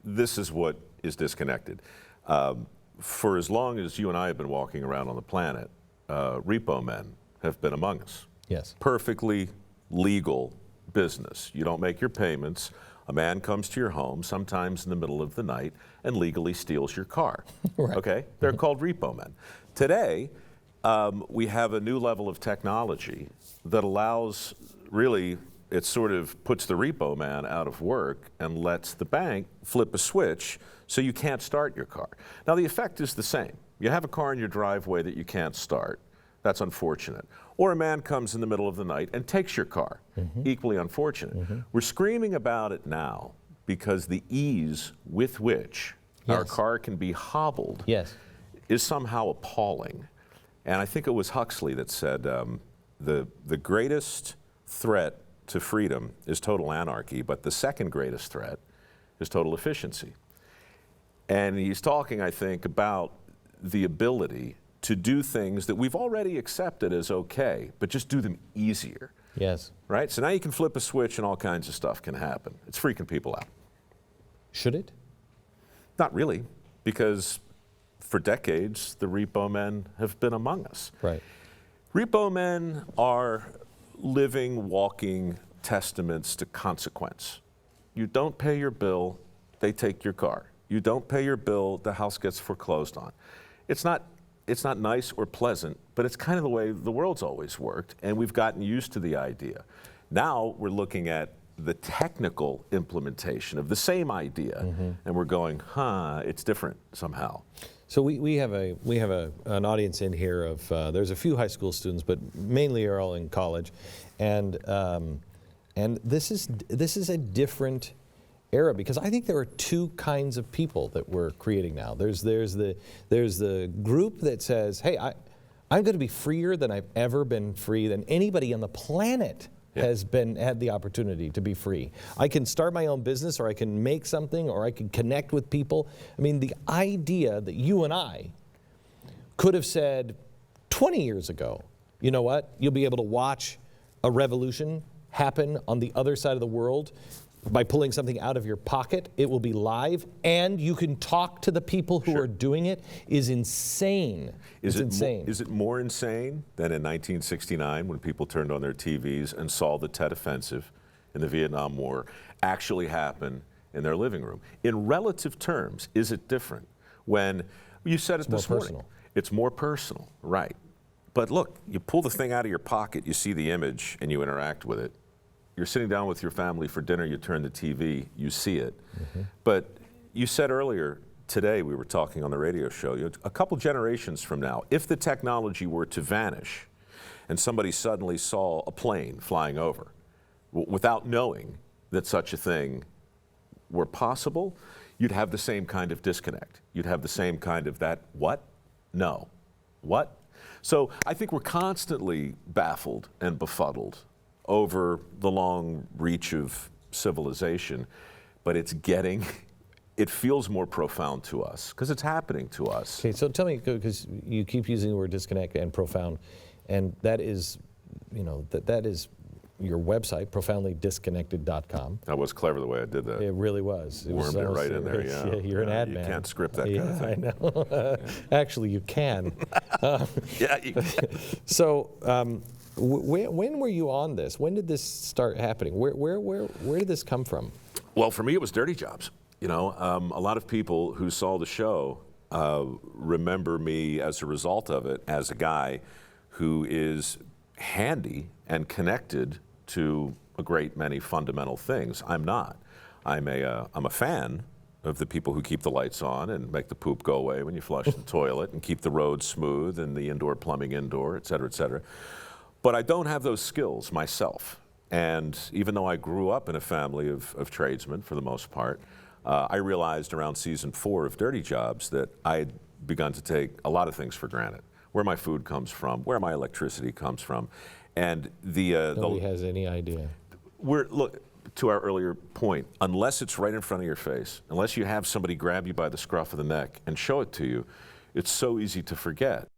this is what is disconnected. For as long as you and I have been walking around on the planet, repo men have been among us. Yes. Perfectly legal business. You don't make your payments. A man comes to your home, sometimes in the middle of the night, and legally steals your car. Right. Okay? They're called repo men. Today, we have a new level of technology that allows, really, it sort of puts the repo man out of work and lets the bank flip a switch so you can't start your car. Now, the effect is the same. You have a car in your driveway that you can't start. That's unfortunate. Or a man comes in the middle of the night and takes your car. Equally unfortunate. We're screaming about it now because the ease with which our car can be hobbled is somehow appalling. And I think it was Huxley that said the greatest threat to freedom is total anarchy, but the second greatest threat is total efficiency. And he's talking, I think, about the ability to do things that we've already accepted as okay, but just do them easier. Yes. Right? So now you can flip a switch and all kinds of stuff can happen. It's freaking people out. Should it? Not really, because for decades, the repo men have been among us. Right. Repo men are living, walking testaments to consequence. You don't pay your bill, they take your car. You don't pay your bill, the house gets foreclosed on. It's not nice or pleasant, but it's kind of the way the world's always worked, and we've gotten used to the idea. Now we're looking at the technical implementation of the same idea, and we're going, it's different somehow. So we have an audience in here of there's a few high school students, but mainly are all in college, and this is a different era, because I think there are two kinds of people that we're creating now. There's the group that says, hey, I'm going to be freer than I've ever been free, than anybody on the planet has had the opportunity to be free. I can start my own business, or I can make something, or I can connect with people. I mean, the idea that you and I could have said 20 years ago, you know what, you'll be able to watch a revolution happen on the other side of the world by pulling something out of your pocket. It will be live, and you can talk to the people who are doing it, is insane. It's insane. Is it more insane than in 1969 when people turned on their TVs and saw the Tet Offensive in the Vietnam War actually happen in their living room? In relative terms, is it different? When you said it this morning, it's more personal, right? But look, you pull the thing out of your pocket, you see the image, and you interact with it. You're sitting down with your family for dinner, you turn the TV, you see it. But you said earlier today, we were talking on the radio show, a couple generations from now, if the technology were to vanish and somebody suddenly saw a plane flying over without knowing that such a thing were possible, you'd have the same kind of disconnect. You'd have the same kind of that, what? No. What? So I think we're constantly baffled and befuddled over the long reach of civilization, but it feels more profound to us because it's happening to us. Okay, so tell me, because you keep using the word disconnect and profound, and that is, that is your website, profoundlydisconnected.com. That was clever the way I did that. It really was. It wormed it right in there, yeah. You're an ad man. You can't script that kind of thing. I know. Actually, you can. Yeah, you can. So, when were you on this? When did this start happening? Where did this come from? Well, for me, it was dirty jobs. A lot of people who saw the show remember me as a result of it as a guy who is handy and connected to a great many fundamental things. I'm not. I'm a fan of the people who keep the lights on and make the poop go away when you flush the toilet and keep the roads smooth and the indoor plumbing indoor, et cetera, et cetera. But I don't have those skills myself. And even though I grew up in a family of tradesmen for the most part, I realized around season 4 of Dirty Jobs that I had begun to take a lot of things for granted. Where my food comes from, where my electricity comes from. And nobody has any idea. Look, to our earlier point, unless it's right in front of your face, unless you have somebody grab you by the scruff of the neck and show it to you, it's so easy to forget.